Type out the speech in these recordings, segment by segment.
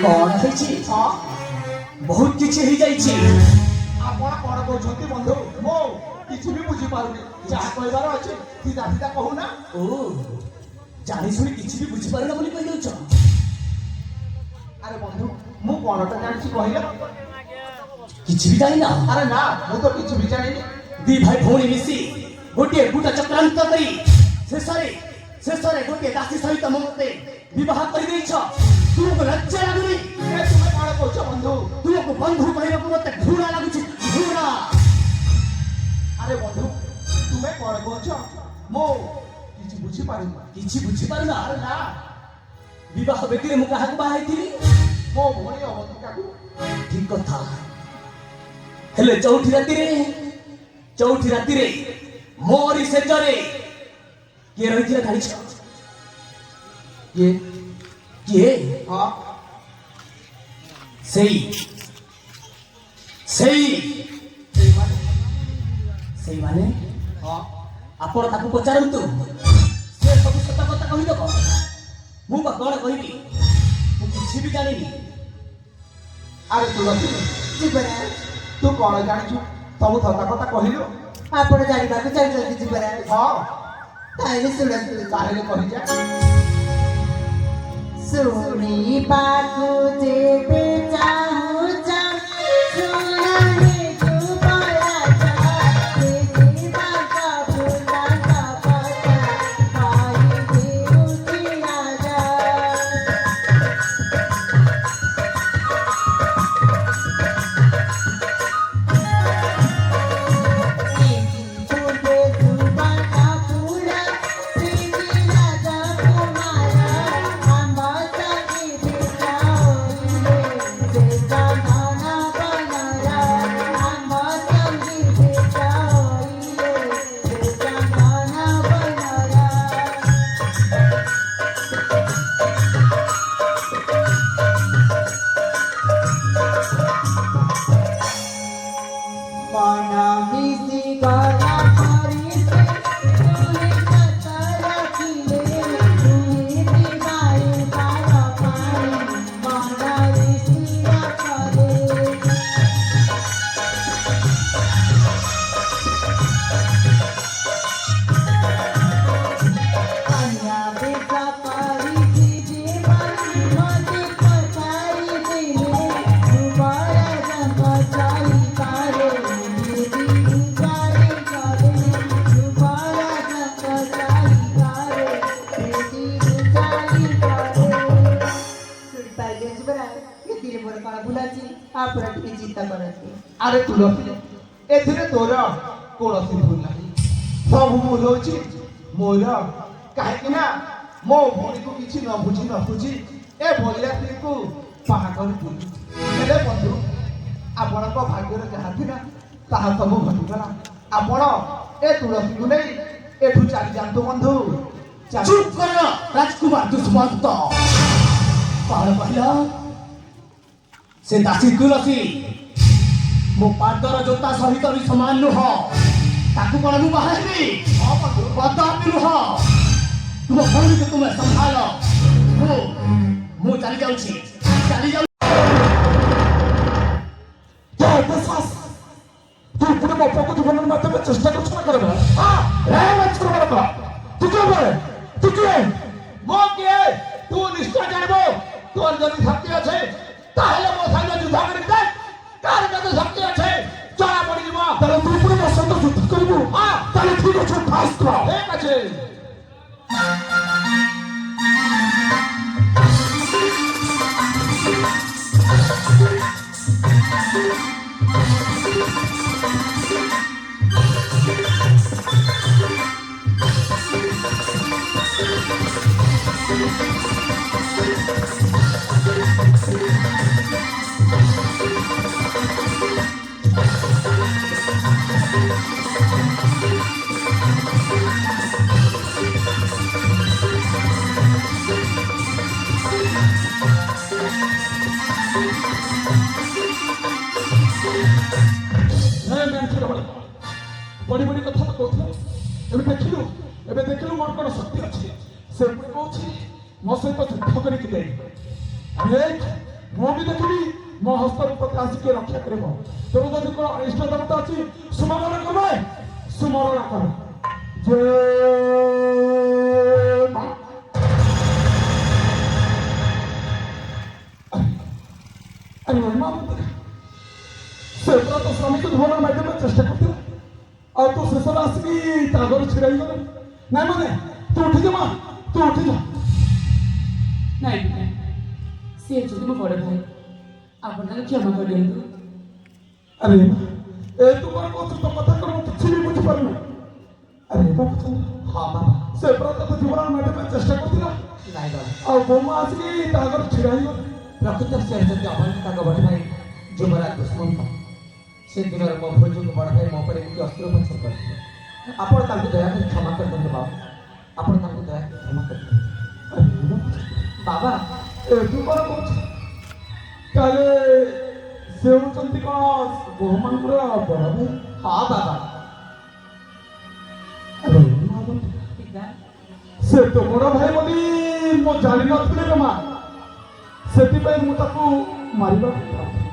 कौन है हाँ बहुत किसी ही जाइए ଆପଣ କଣ କହୁଛନ୍ତି ବନ୍ଧୁ ମୁଁ କିଛି ବି ବୁଝିପାରୁନି ଯାହା କହିବାର ଅଛି ସିଧା ସିଧା କହୁନା ओ जानी सुनी किसी भी बुझी पारे ना बोली कहि दउछ ଆରେ ବନ୍ଧୁ ମୁଁ କଣଟା ଜାଣିଛି କହିଲ किसी भी जानी ना ଆରେ ନା ମୁଁ ତ କିଛି ବି ଜାଣିନି दी भाई भौणी मिसी गोटे गुटा चक्रांत करी शेषरे गोटे दासी सहित मते विवाह कर देछ तुमको लज्जा लागुनी ଏ ତୁମେ କଣ କହୁଛ ବନ୍ଧୁ तुमको बंधु कहବାକୁ मते घृणा लागुଛି घृणा ଆରେ ବନ୍ଧୁ ତୁମେ କଣ କହୁଛ ମୁଁ କିଛି ବୁଝିପାରୁନି किसी बुझी पारे ना ଆରେ ନା विवाह बेटीरे मु काहाକୁ बाहाइथिली ମୋ ଭଉଣୀ ଅବନ୍ତିକାକୁ ठीक कथा हेले चौथी रातिरे मोरी सेजरे किए रहिथिला जानिछ किए ହଁ सेई ସେଇମାନେ सेई माने ହଁ आपण ताकू पचारंतु से सब सत कथा कहि दब मु बा कोन कहिबी मु किछि भी जानिनी ଆରେ ତୁଳସୀ ଯିବରା ତୁ କଣ ଜାଣିଛୁ ସବୁ ସତ କଥା କହିଲୁ ଆପଣ ଜାଣିବାକୁ ଚାହୁଁଛନ୍ତି ଯିବରା ହଁ ତାହେଲେ ଶୁଣନ୍ତୁ ତାହେଲେ କହିଯା ଶୁଣିବାକୁ ଯେବେ ଚାହୁଁଛ ଶୁଣରେ ଯୁବରାଜ ଦେଖିବାକୁ ଫୁଲଙ୍କ କଥା କହିଦେଉଛି ରାଜା ଆରେ ତୁଳସୀ ଏଥିରେ ତୋର କୌଣସି ଭୁଲ ନାହିଁ ସବୁ ଭୁଲ ହଉଛି ମୋର କାହିଁକି ନା ମୋ ଭଉଣୀକୁ କିଛି ନ ବୁଝି ଏ ଭଳିଆ ସ୍ତ୍ରୀକୁ ବାହା କରିଥିଲି ହେଲେ ବନ୍ଧୁ ଆପଣଙ୍କ ଭାଗ୍ୟରେ ଯାହା ଥିଲା ତାହା ସବୁ ଘଟିଗଲା ଆପଣ ଏ ତୁଳସୀକୁ ନେଇ ଏଠୁ ଚାଲି ଯାଆନ୍ତୁ ବନ୍ଧୁ चुप कर राजकुमार दुष्मंत कौन कहला से दासी तुलसी मो पादर जोता सहित भी समान नुह ताकू कौन मु बाहरी ହଁ ବନ୍ଧୁ कदापि नुह तुम भौणी को तुम्हें संभाल मु चली जाउछि तू पुणे ମୋ ପୁଅକୁ ଜୀବନ ମାଧ୍ୟମରେ ଚେଷ୍ଟା କରୁଛୁ ନା କରିବ ତୁ କିଏ ମୋ କିଏ ତୁ ନିଶ୍ଚୟ ଜାଣିବ ତୋର ଯଦି ଶକ୍ତି ଅଛି ତାହେଲେ ମୋ ସାଙ୍ଗେ ଯୁଦ୍ଧ କରି ଦେ କାହାର ଯଦି ଶକ୍ତି ଅଛି ଜଣା ପଡ଼ିଯିବ ତାହେଲେ ତୁ ପୁଣି ମୋ ସହିତ ଯୁଦ୍ଧ କରିବୁ ତାହେଲେ ଠିକ ଅଛି ଫାଷ୍ଟ କର ଠିକ ଅଛି बड़ी बड़ी कथा तो कहते एवं देखिलु मोर कौन शक्ति अच्छी से कौन मो सहित युद्ध करके ମୁଁ ବି ଦେଖିବି ମୋ ହସ୍ତର ପ୍ରତି ଆସିକି ରକ୍ଷା କରିବ। ତେଣୁ ଯଦି କ'ଣ ଇଷ୍ଟ ଦେବତା ଅଛି ସୁମରଣ କର, ସୁମରଣ କର। ଜୟ ମା। ଆରେ ମା ସେ ପୁରା ତ ସ୍ୱାମୀକୁ ଧୂଆଁ ମାରିଦେବା ଚେଷ୍ଟା କରୁଥିଲା, ଆଉ ତୁ ଶେଷରେ ଆସିକି ତା ଘରେ ଛିଡ଼ା ହେଇଗଲେ। ନାଇଁ ମାନେ ତୁ ଉଠିଯା ମା, ତୁ ଉଠିଯା। ନାଇଁ ନାଇଁ, ସେ ଯଦି ମୋ ବଡ଼ ଭାଇ, ଆପଣ ତାଙ୍କୁ କ୍ଷମା କରିଦିଅନ୍ତୁ। ଆରେ ଏ ତୁ କ'ଣ କହୁଛୁ? ତୋ କଥା କ'ଣ ମୁଁ କିଛି ବି ବୁଝିପାରୁନି। ଆରେ ବାପା ହଁ ବାବା। ସେ ପୁରା ତୋତେ ଜୀବନ ମାରିବା ଚେଷ୍ଟା କରୁଥିଲା, ନାଇଁ ବାବା, ଆଉ ବୋମା ଆସିକି ତା ଘରେ ଛିଡ଼ା ହେଇଗଲେ। ପ୍ରକୃତ ସେ ଯଦି ଅବହେଳିତ ତାଙ୍କ ବଡ଼ ଭାଇ ଯୁବରାଜ ଦୁଷ୍ମନ୍ତ, ସେ ଦିନରେ ମୋ ଭୋଜକୁ ବଡ଼ ଭାଇ ମୋ ଉପରେ ଏମିତି ଅସ୍ତ୍ରୋପଚାର କରିଥିଲେ। ଆପଣ ତାଙ୍କୁ ଦୟାକରି କ୍ଷମା କରିଦିଅନ୍ତୁ ବାବା, ଆପଣ ତାଙ୍କୁ ଦୟାକରି କ୍ଷମା କରିଦିଅନ୍ତୁ। ବାବା ଏ ତୁ କ'ଣ କହୁଛୁ? ତାହେଲେ ସେ ହେଉଛନ୍ତି କ'ଣ ବୋହୂମାନଙ୍କର ବଡ଼ ଭାଇ? ହଁ ବାବା। ଆରେ ମା ପିତା, ସେ ତ ବଡ଼ ଭାଇ ବୋଲି ମୁଁ ଜାଣିନଥିଲି ରେ ମା, ସେଥିପାଇଁ ମୁଁ ତାକୁ ମାରିବାକୁ ଚାହୁଁଥିଲି।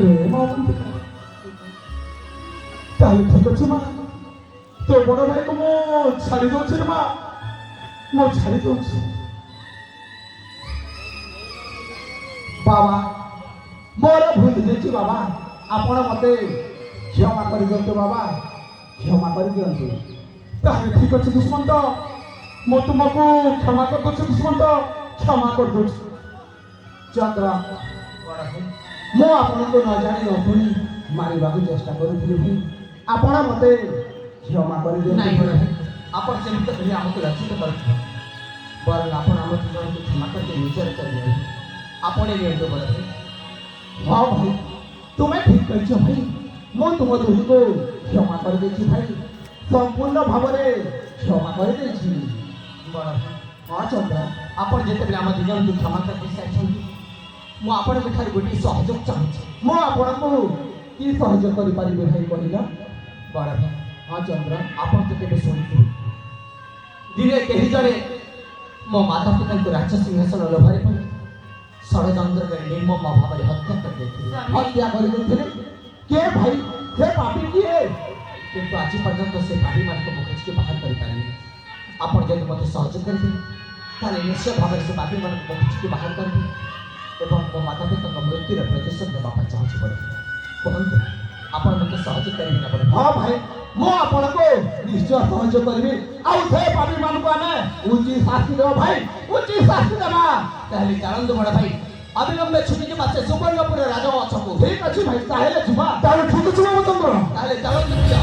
ରେ ମା ତାହେଲେ ଠିକ ଅଛି ମା, ତୋ ବଡ଼ ଭାଇକୁ ମୁଁ ଛାଡ଼ି ଦେଉଛି ରେ ମା, ମୁଁ ଛାଡ଼ି ଦେଉଛି। ବାବା ମୋର ଭୁଲ ହେଇଯାଇଛି ବାବା, ଆପଣ ମୋତେ କ୍ଷମା କରିଦିଅନ୍ତୁ ବାବା, କ୍ଷମା କରିଦିଅନ୍ତୁ। ତାହେଲେ ଠିକ ଅଛି ଦୁଷ୍ମନ୍ତ, ମୁଁ ତୁମକୁ କ୍ଷମା କରିଦେଉଛି ଦୁଷ୍ମନ୍ତ, କ୍ଷମା କରିଦେଉଛି। ଚନ୍ଦ୍ର ବଡ଼ ଭାଇ, ମୁଁ ଆପଣଙ୍କୁ ନ ଜାଣି ନ ଶୁଣି ମାରିବାକୁ ଚେଷ୍ଟା କରୁଥିଲି ଭାଇ, ଆପଣ ମୋତେ କ୍ଷମା କରିଦିଅନ୍ତୁ। ନାଇଁ ବଡ଼ ଭାଇ, ଆପଣ ସେମିତି କରି ଆମକୁ ରକ୍ଷିତ କରିଥିଲେ, ବରଂ ଆପଣ ଆମ ଦୁଇ ଜଣଙ୍କୁ କ୍ଷମା କରିକି ନିଜର କରିଦିଅନ୍ତୁ। ଆପଣ ନିଅନ୍ତୁ ବଡ଼ ଭାଇ। ହଁ ଭାଇ, ତୁମେ ଠିକ କହିଛ ଭାଇ, ମୁଁ ତୁମ ଦୁହିଁକୁ କ୍ଷମା କରିଦେଇଛି ଭାଇ, ସମ୍ପୂର୍ଣ୍ଣ ଭାବରେ କ୍ଷମା କରିଦେଇଛି। ବଡ଼ ଭାଇ, ହଁ ଚନ୍ଦ୍ର, ଆପଣ ଯେତେବେଳେ ଆମ ଦୁଇ ଜଣଙ୍କୁ କ୍ଷମା କରି ସାରିଛନ୍ତି, ମୁଁ ଆପଣଙ୍କ ଠାରୁ ଗୋଟିଏ ସହଯୋଗ ଚାହୁଁଛି। ମୁଁ ଆପଣଙ୍କୁ କି ସହଯୋଗ କରିପାରିବି ଭାଇ କହିଲ? ବଡ଼ ଭାଇ, ହଁ ଚନ୍ଦ୍ର, ଆପଣ ତ କେବେ ଶୁଣିଥିବେ ଦିନେ କେହି ଜଣେ ମୋ ମାତା ପିତାଙ୍କୁ ରାଜ ସିଂହାସନ ଲୋଭରେ ପଡ଼ି ଷଡ଼ଯନ୍ତ୍ର କରି ନିର୍ମମ ଭାବରେ ହତ୍ୟା କରିଦେଇଥିଲେ। ହତ୍ୟା କରିଦେଇଥିଲେ? କିଏ ଭାଇ? ସେ ପାପି କିଏ? କିନ୍ତୁ ଆଜି ପର୍ଯ୍ୟନ୍ତ ସେ ପାପୀମାନଙ୍କୁ ମୋ ଖୋଜିକି ବାହାର କରିପାରିନି। ଆପଣ ଯଦି ମୋତେ ସହଯୋଗ କରିବେ ତାହେଲେ ନିଶ୍ଚୟ ଭାବରେ ସେ ପାପୀମାନଙ୍କୁ ମୋ ଖୋଜିକି ବାହାର କରିବେ ଏବଂ ମୋ ମାତା ପିତାଙ୍କ ମୃତ୍ୟୁର ପ୍ରତିଶୋଧ ନେବା ପାଇଁ ଚାହୁଁଛି। ବଡ଼ କୁହନ୍ତୁ, ଆପଣ ମୋତେ ସହଯୋଗ କରିବେ ନା? ବଡ଼ ହଁ ଭାଇ, ମୁଁ ଆପଣଙ୍କୁ ନିଶ୍ଚୟ ସହଯୋଗ କରିବି, ଆଉ ସେ ପାପୀମାନଙ୍କୁ ଆମେ ଉଚିତ ଶାସ୍ତି ଦେବା ଭାଇ, ଉଚିତ ଶାସ୍ତି ଦେବା। ତାହେଲେ ଚାଲନ୍ତୁ ବଡ଼ ଭାଇ, ଅବିଳମ୍ବେ ଛୁଟି ଯିବା ସେ ସୁବର୍ଣ୍ଣପୁର ରାଜବଂଶକୁ। ଠିକ ଅଛି ଭାଇ, ତାହେଲେ ଯିବା। ତାହେଲେ ଠିକ ଅଛି ବାବୁ ଚନ୍ଦ୍ର। ତାହେଲେ ଚାଲନ୍ତୁ ଯିବା।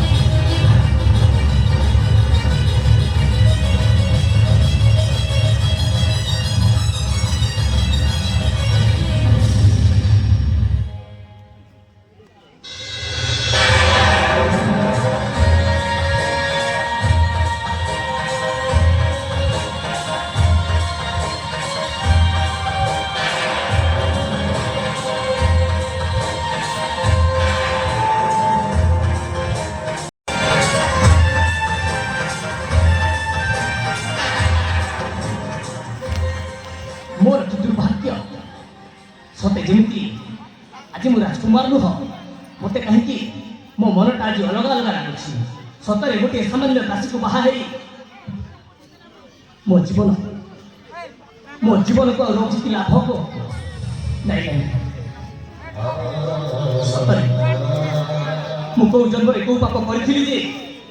ମୋର କି ଦୁର୍ଭାଗ୍ୟ, ସତେ ଯେମିତି ଆଜି ମୁଁ ରାଜକୁମାର ନୁହଁ, ମୋତେ କାହିଁକି ମୋ ମନଟା ଆଜି ଅଲଗା ଅଲଗା ଲାଗୁଛି। ସତରେ ଗୋଟିଏ ସାମାନ୍ୟ ଦାସୀକୁ ବାହା ହେଇ ମୋ ଜୀବନକୁ ଆଉ ରଖିକି ଲାଭ ହବ? ନାଇଁ ନାଇଁ, ସତରେ ମୁଁ କୋଉ ଜନ୍ମରେ କୋଉ ପାପ କରିଥିଲି ଯେ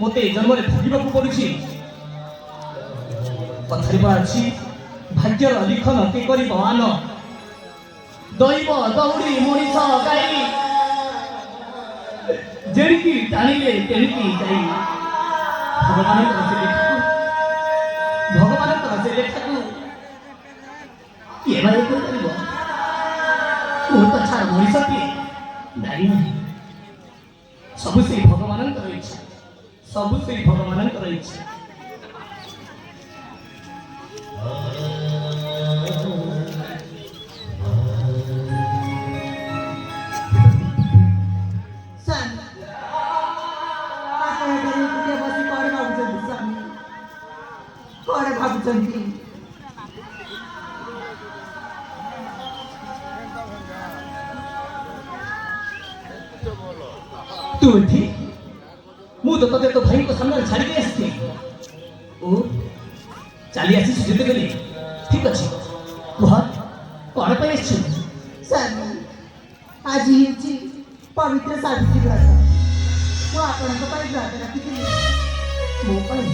ମୋତେ ଏ ଜନ୍ମରେ ଭୋଗିବାକୁ ପଡୁଛି। କଥାରେ ବା ଅଛି, ଭାଗ୍ୟର ଲିଖନ କେ କରିବ ଆନ, ଦୈବ ଦୌଡ଼ି ମଣିଷ ଗାଇ, ଯେଣିକି ଟାଣିଲେ ତେଣିକି ଯାଇ। ଭଗବାନଙ୍କର ସେ ଲେଖାକୁ କିଏ ଭାଇ କରିପାରିବ? ମୁଁ ତ ଛାଡ଼ ମଣିଷଟିଏ, ନାରୀ ନାହିଁ। ସବୁ ସେଇ ଭଗବାନଙ୍କର ଇଚ୍ଛା, ସବୁ ସେଇ ଭଗବାନଙ୍କର ଇଚ୍ଛା। ସ୍ୱାମୀ, ଆପଣ ଏଠାରେ ଏକୁଟିଆ ବସି କ'ଣ ଭାବୁଛନ୍ତି ସ୍ୱାମୀ? କ'ଣ ଭାବୁଛନ୍ତି? तू एठी मु तो तते तो भाई को सामने छाड़ी के आसी ओ चली आसी सुजित गली ठीक अछि कुह कोन पे आछि ସ୍ୱାମୀ ଆଜି ହେଉଛି ପବିତ୍ର ସାବିତ୍ରୀ ବ୍ରତ ମୁଁ ଆପଣଙ୍କ ପାଇଁ ବ୍ରତ ରଖିଥିଲି ମୋ ପାଇଁ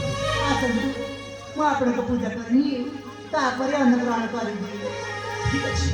ଆସନ୍ତୁ ମୁଁ ଆପଣଙ୍କ ପୂଜା କରିନି ତାପରେ ଅନ୍ନ ଗ୍ରହଣ କରିବି ठीक अछि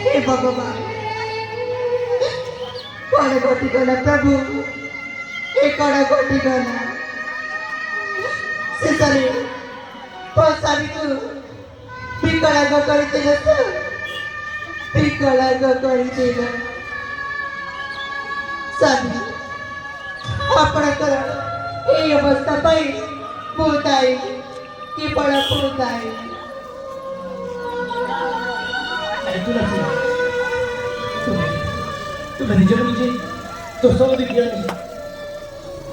हे भगवान कण घटिगला प्रभु ए कण घटिगला शेषରେ ପଶାରୀକୁ ବିକଳାଙ୍ଗ କରିଦେଲେ ତ ବିକଳାଙ୍ଗ କରିଦେଲେ ସ୍ୱାମୀ ଆପଣଙ୍କର এই ଅବସ୍ଥା ପାଇଁ ମୁଁ ଦାୟୀ କେବଳ ମୁଁ ଦାୟୀ तुम्हें निजे निजे दोष देखिए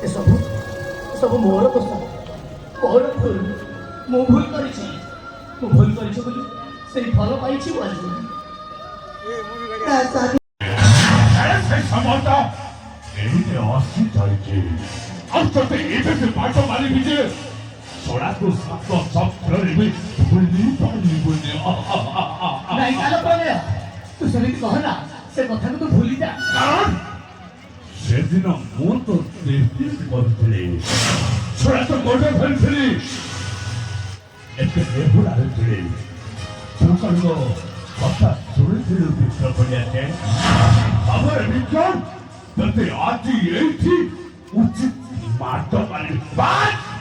ए सब मोर दोष मोर भूल मु भूल करिछि मु भूल करिछि बोली सेई फल पाइछि आज ତା ସ୍ୱାମୀ ऐसे समझता एने आसी जाइके अब तो एबे से बाटो मारी बिजे सोडा तो सब रे भी भूलनी पानी बोले नहीं कालो पड़े तू सेमिति कहना से कथा को तू भूली जा कारण सेदिन मु तो देखि करथले सोडा तो गोटे फलथली एते बेहुला हेतले तुमको कथा सुनिथिलु पित्र पडियाते हमर विक्रम तते आजी एठी उचित माट मारी बात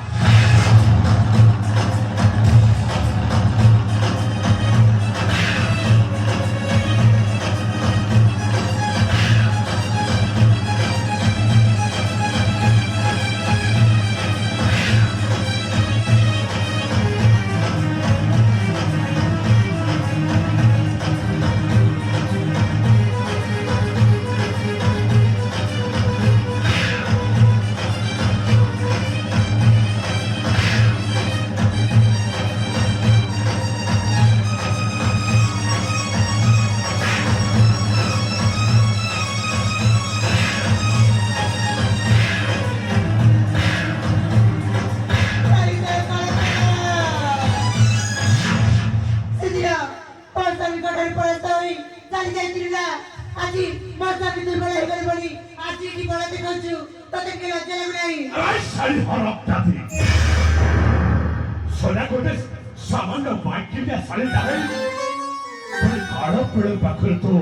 ଆଜି ବର୍ଷା ବି ଦୁର୍ବଳ ହେଇଗଲି ବୋଲି ଆଜି ଏଠି ବଳ ଦେଖାଉଛୁ ତତେ କି ଲଜ୍ଜା ଲାଗୁନାହିଁ আই সারি হরপ দাদি সোনা কোটে সামান্য মাইকে দিয়ে সারি দাঁড়াই বলে কাড় পেড়ে পাখরে তো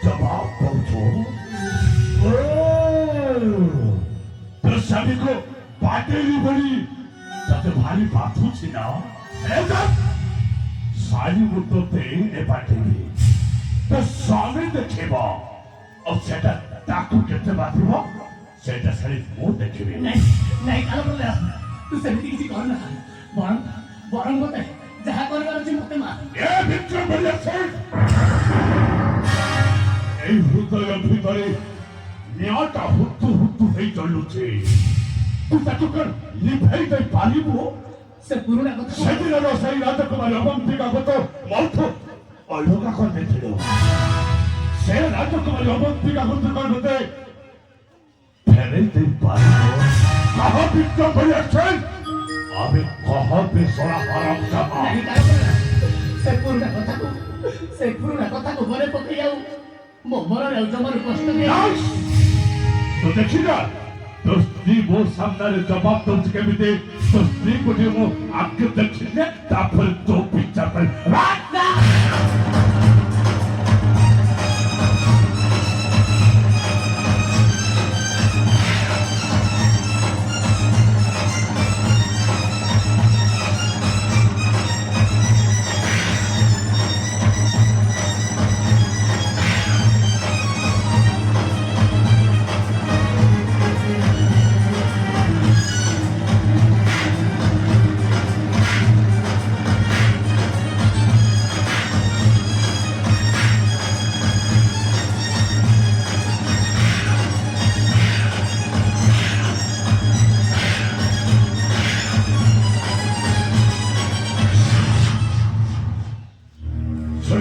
জবাব পাউছো ও তোর স্বামীকে পাটেলি বলি তাতে ভারী বাঁধুছি না সারি মুহূর্তে এ পাটেলি তো স্বামী দেখেব ও সেটা তাকে কেতে বাঁধিব সেটা সারি মু দেখিবি ନାଇଁ ନାଇଁ କାଳ ବୋଲେ ତୁ ସେମିତି କିଛି କରନା ବରଂ ବରଂ ମତେ ଯାହା କରିବାର ଅଛି ମତେ ମାର এ বিক্রম বলিয়াছে এই হৃদয় ভিতরে নিয়াটা হুতু হুতু হয়ে চলুছে তুই তাকে কর লিভাই দেই পারিবু ସେ ପୁରୁଣା କଥା সেদিনের সেই রাজকুমারী অবন্তিকা কত মর্থ অলগা করে দিয়েছিল সে রাজকুমারী অবন্তিকা কত করতে ফেলে দেই পারিব কহ বিক্রম বলিয়াছে আমি কহ বেসরা হারাম জামা ନାଇଁ କାଳ ବୋଲେ ସେ ପୁରୁଣା କଥାକୁ ମନେ ପକେଇ ଆଉ ମୋ ମନରେ ଆଉ ଜମାରୁ କଷ୍ଟ ଦିଏ Yes! তো দেখি না তোর স্ত্রী ମୋ ସାମ୍ନାରେ ଜବାବ ଦଉଛି କେମିତି ତୋ ସ୍ତ୍ରୀକୁ ଟିକେ ମୁଁ ଆଗେ ଦେଖିଲେ ତାପରେ ତୋ ପିଛା ପାଇଁ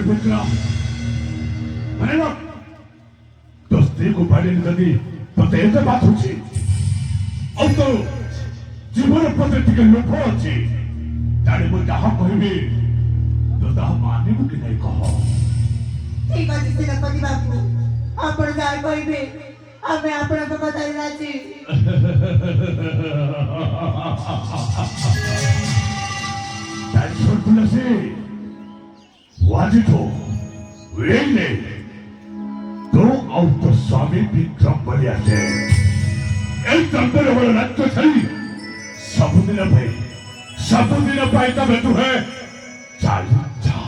বিক্রম মানে না তোর স্ত্রীକୁ ବାଡେଇଲି ଯଦି ତତେ ଏତେ ବାଧୁଛି ଆଉ ତୋ ଜୀବନ ପ୍ରତି ଟିକେ ଲୋଭ ଅଛି ତାହେଲେ ମୁଁ ଯାହା କହିବି ତୁ ତାହା ମାନିବୁ କି ନାହିଁ କହ ଠିକ ଅଛି ସେନାପତି ବାବୁ ଆପଣ ଯାହା କହିବେ ଆମେ ଆପଣଙ୍କ କଥାରେ ରାଜି ତାରି ସର୍କୁଲା ସେ वाजितो वेले तो ଆଉ ତୋ ସ୍ୱାମୀ ବିକ୍ରମ ବଳିଆছে এই ତନ୍ତର ବଳ ରାଜ୍ୟ ଛାଡ଼ି ସବୁଦିନ ପାଇଁ ତମେ ତୁହେ ଚାଲି ଯା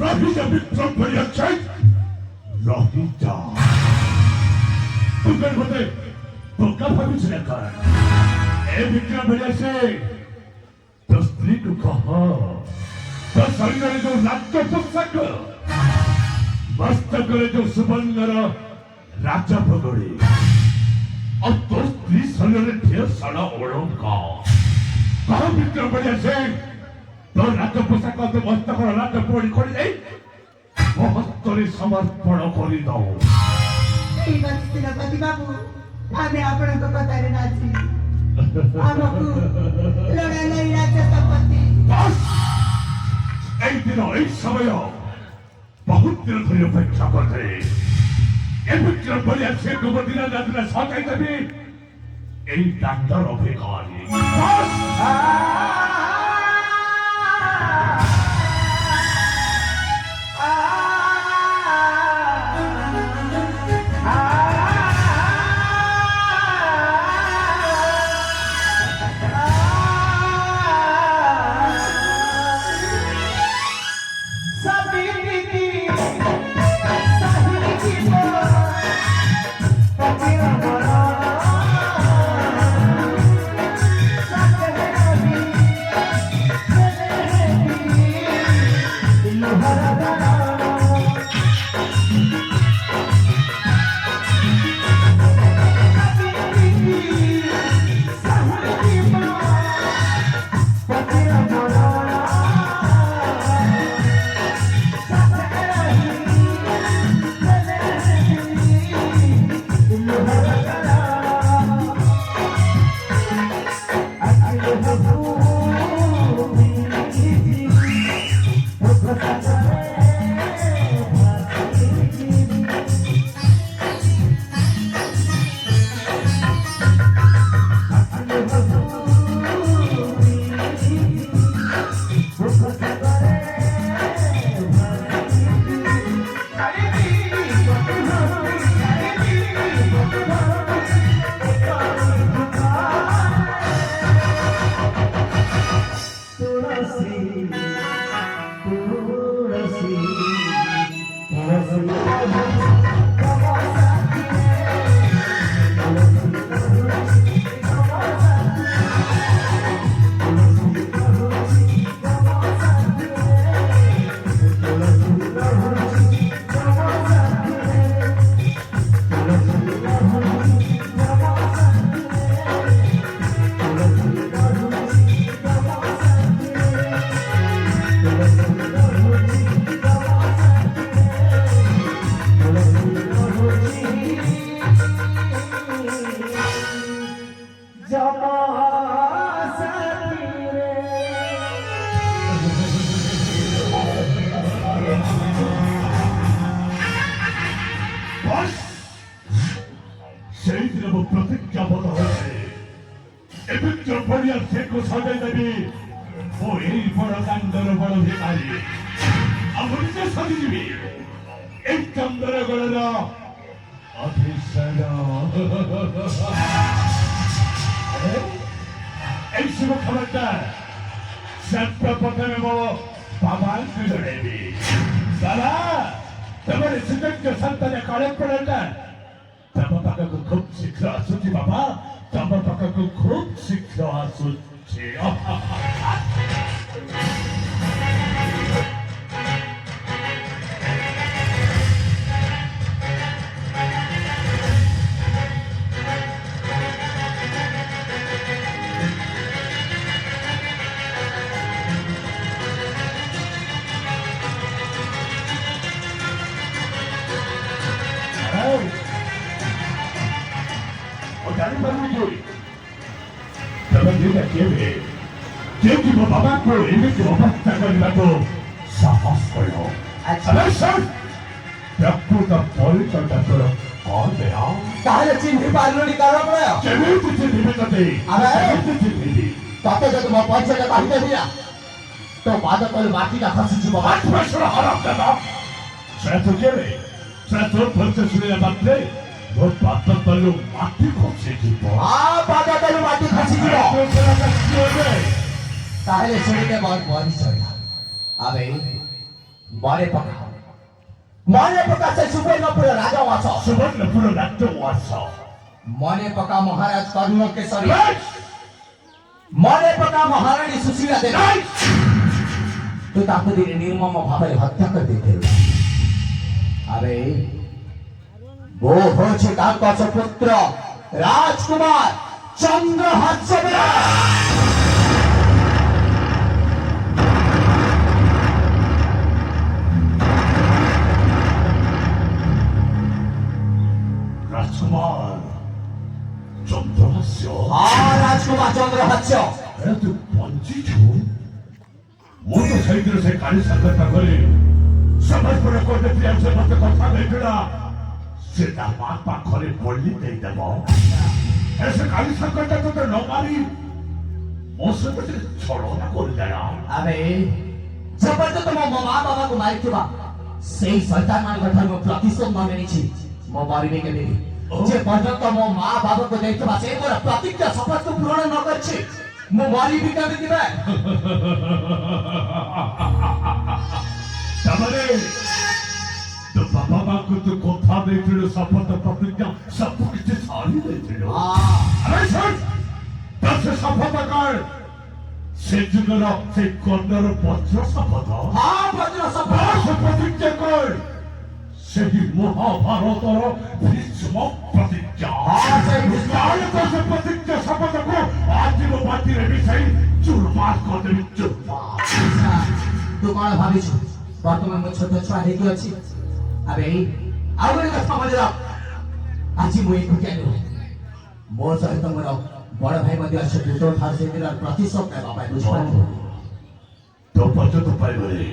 রহিতা বিক্রম বলিয়াছে রহিতা তুই মতে বোকা ভাবিস না কর এ বিক্রম বলিয়াছে তো স্ত্রীକୁ কহ তো শরীরে যে রাজ্য পোশাক মস্তকରେ যে সুবর্ণର রাজা পগড়ি আর তোর স্ত্রী শরীরে ঢের সারা অলঙ্ক কহ বিক্রম বলিয়াছে তোর রাজ্য পোশাক তো মস্তকর রাজ্য পগড়ি করে দেই মহত্তরে সমর্পণ করে দাও ଠିକ ଅଛି ସେନାପତି ବାବୁ ଆମେ ଆପଣଙ୍କ କଥାରେ ରାଜି ଆମକୁ ଲଢା ନାହିଁ ରାଜ୍ୟ ସମ୍ପତ୍ତି বাস এই দিন এই সময় বহুত দিন ধরে অপেক্ষা করতে এ বিক্রম বলিয়াছে গোবদিনা যাত্রা সকাই দেবে এই ডাক্তার অপেক্ষা নেই বাস Sabe সেইদিন ମୁଁ ପ୍ରତିଜ୍ଞାବଦ୍ଧ ହୋଇଛି ଏବେ ଯୋଉ ଭଳିଆ ସେକୁ ସଜାଇ ଦେବି ମୁଁ ଏଇ ବଡ଼ ଦାଣ୍ଡର ବଡ଼ ଭିକାରୀ ଆଉ ମୁଁ ନିଜେ ସଜିଯିବି ଏଇ ଚନ୍ଦ୍ରଗଡ଼ର ଅଫିସର এই শুভ খবরটা সর্বপ্রথমে ମୋ ବାବାଙ୍କୁ ଜଣେଇବି ଦାଦା ତମର ସୁଯୋଗ୍ୟ ସନ୍ତାନ କଳେପଡ଼ଟା ତମ ପାଖକୁ ଖୁବ୍ ଶୀଘ୍ର ଆସୁଛି ବାବା ତମ ପାଖକୁ ଖୁବ୍ ଶୀଘ୍ର ଆସୁଛି क्योंकि वो बाबा को एमिति अवस्था କରିବାକୁ ସାହସ କରିବ ପ୍ରକୃତ ପରିଚୟଟା ତୋର କ'ଣ ଦେହ ତାହେଲେ ଚିହ୍ନି ପାରିଲୁନି କାରଣ ପ୍ରୟ କେମିତି ଚିହ୍ନିବି ତତେ କେମିତି ଚିହ୍ନିବି ତତେ ଯଦି ମୋ ପରିଚୟଟା କହିଦେବି ନା ତୋ ପାଦ ତଳେ ମାଟିଟା ଖସିଯିବ ଆତ୍ମେଶ୍ୱର ହରପ ଦେବ ସେଟା ତୁ କେବେ ସେଟା ତୋର ପରିଚୟ ଶୁଣିଲା ମାତ୍ରେ ମୋ ପାଦ ତଳୁ ମାଟି ଖସିଯିବ ପାଦ ତଳୁ ମାଟି ଖସିଯିବ তাহলে শুনিতে বল পরিচয় আবে মনে পকা সে সুবর্ণপুর রাজবাস সুবর্ণপুর রাজবাস মনে পকা মহারাজ কর্ণ কেশরী মনে পকা মহারানী সুশীলা দেবী তু তাকে দিনে নির্মম ভাবে হত্যা করে দিয়েছিল আবে वो হচ্ছে তার পুত্র রাজকুমার চন্দ্রহাস্য राजकुमार चंद्रहास्य राजकुमार चंद्रहास्य तू पंची छु ମୁଁ ତ ସେଇଦିନ ସେ କାଳି ସାଙ୍ଗତା କରି ସମସ୍ତଙ୍କର କହିଦେଇଥିଲି ସେ ମତେ କଥା ଦେଇଥିଲା ସେ ତା ମା ପାଖରେ ବଳି ଦେଇଦେବ ସେ କାଳି ସାଙ୍ଗତା ତୋତେ ନ ମାରି ମୋ ସହିତ ଛଳନା କରିଦେଲା ଆବେ ଯେପର୍ଯ୍ୟନ୍ତ ମୋ ମା ବାବାକୁ ମାରିଥିବା ସେଇ ଶୈତାନ ମାନଙ୍କ ଠାରୁ ମୁଁ ପ୍ରତିଶୋଧ ନ ନେଇଛି ମୁଁ ମରିବି କେମିତି ଯେ ପର୍ଯ୍ୟନ୍ତ ମୋ ମା ବାବାକୁ ଦେଇଥିବା ସେ ମୋର ପ୍ରତିଜ୍ଞା ଶପଥକୁ ପୂରଣ ନ କରିଛି ମୁଁ ମରିବି କେମିତି ବେ ତାମାନେ ତୋ ବାପା ମାଙ୍କୁ ତୁ କଥା ଦେଇଥିଲୁ ଶପଥ ପ୍ରତିଜ୍ଞା ସବୁ କିଛି ଛାଡ଼ି ଦେଇଥିଲୁ ଆରେ ଶୁଣ ତୋ ସେ ଶପଥ କଣ ସେ ଯୁଗର ସେ କର୍ଣ୍ଣର ବଜ୍ର ଶପଥ ବଜ୍ର ଶପଥ ସେ ପ୍ରତିଜ୍ଞା କଣ ସେହି ମହାଭାରତର ଭୀଷ୍ମ ପ୍ରତିଜ୍ଞା ସେ ପ୍ରତିଜ୍ଞା ଶପଥକୁ ଆଜି ମୋ ପାଟିରେ ମିଶାଇ ଚୁରମାର କରିଦେବି ଚୁରମାର ତୁ କଣ ଭାବିଛୁ ବର୍ତ୍ତମାନ ମୁଁ ଛୋଟ ଛୁଆ ହେଇକି ଅଛି ଆବେ ଆଉ ଗୋଟେ କଥା ମନେ ରଖ ଆଜି ମୁଁ ଏକୁଟିଆ ନୁହେଁ ମୋ ସହିତ ମୋର ବଡ଼ ଭାଇ ମଧ୍ୟ ଅଛନ୍ତି ତୋ ଠାରୁ ସେଦିନ ପ୍ରତିଶୋଧ ନେବା ପାଇଁ ବୁଝିପାରିଲୁ ତ ପର୍ଯ୍ୟନ୍ତ ପାଇବରେ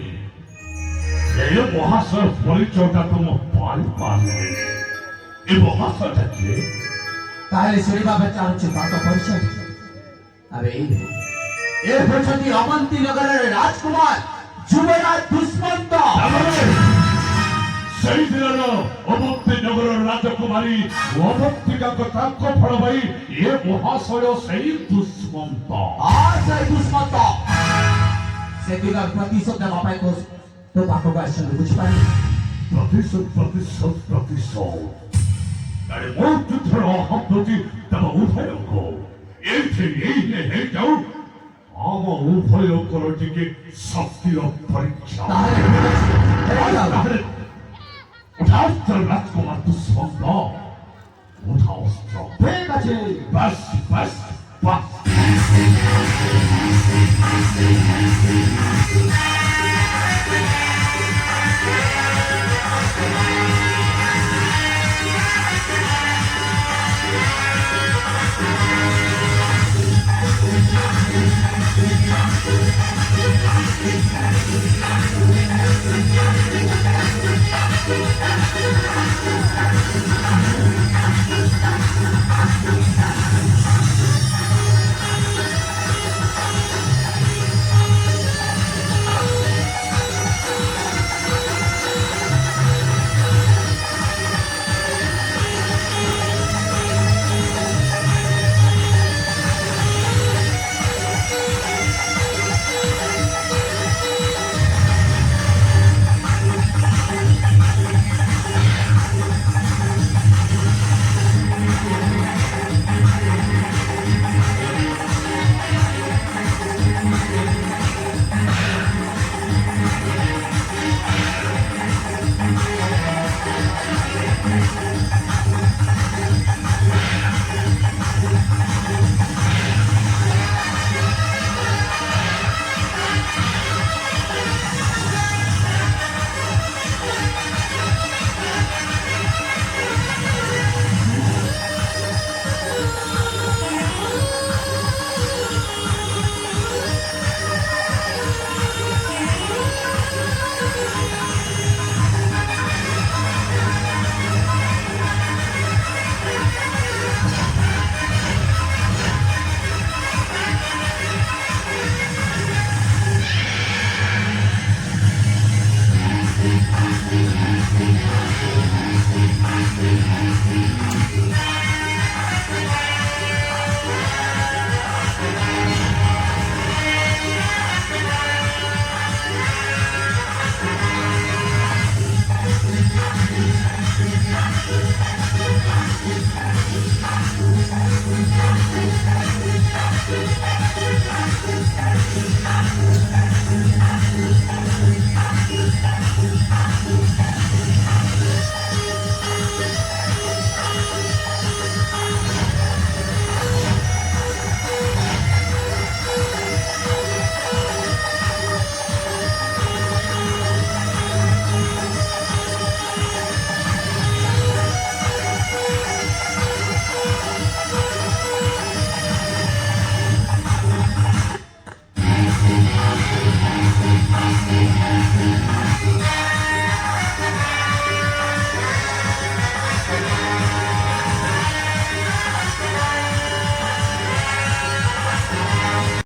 ଏ ମହାଶୟ ପରିଚୟଟା ତ ମୁଁ ପାଇପାରିଲି ଏ ମହାଶୟଟା କିଏ ତାହେଲେ ଶୁଣିବା ପାଇଁ ଚାହୁଁଛୁ ତାଙ୍କ ପରିଚୟ ଆରେ ଏ ହେଉଛନ୍ତି ଅବନ୍ତୀ ନଗରର ରାଜକୁମାର ଯୁବରାଜ ଦୁଷ୍ମନ୍ତ ସେଇ ଦିନର ଅବନ୍ତୀ ନଗର ରାଜକୁମାରୀ ଅବନ୍ତିକାଙ୍କ ତାଙ୍କ ଫଳ ଭାଇ ଏ ମହାଶୟ ସେଇ ଦୁଷ୍ମନ୍ତ ସେଇ ଦୁଷ୍ମନ୍ତ ସେଦିନ ପ୍ରତିଶୋଧ ନେବା ପାଇଁ ତୋ ପାଖକୁ ଆସିଛନ୍ତି ବୁଝିପାରିଲୁ ପ୍ରତିଶୋଧ ଆରେ ମୋ ଯୁଦ୍ଧର ଅହମ୍ମତି ତମ ଉଭୟଙ୍କ ଏଇଠି ହେଇଯାଉ ଆମ ଉଭୟଙ୍କର ଟିକେ ଶକ୍ତିର ପରୀକ୍ଷା উঠাও রাজকুমার দুষ্মন্ত উঠাও ঠিক আছে বাস বাস বাস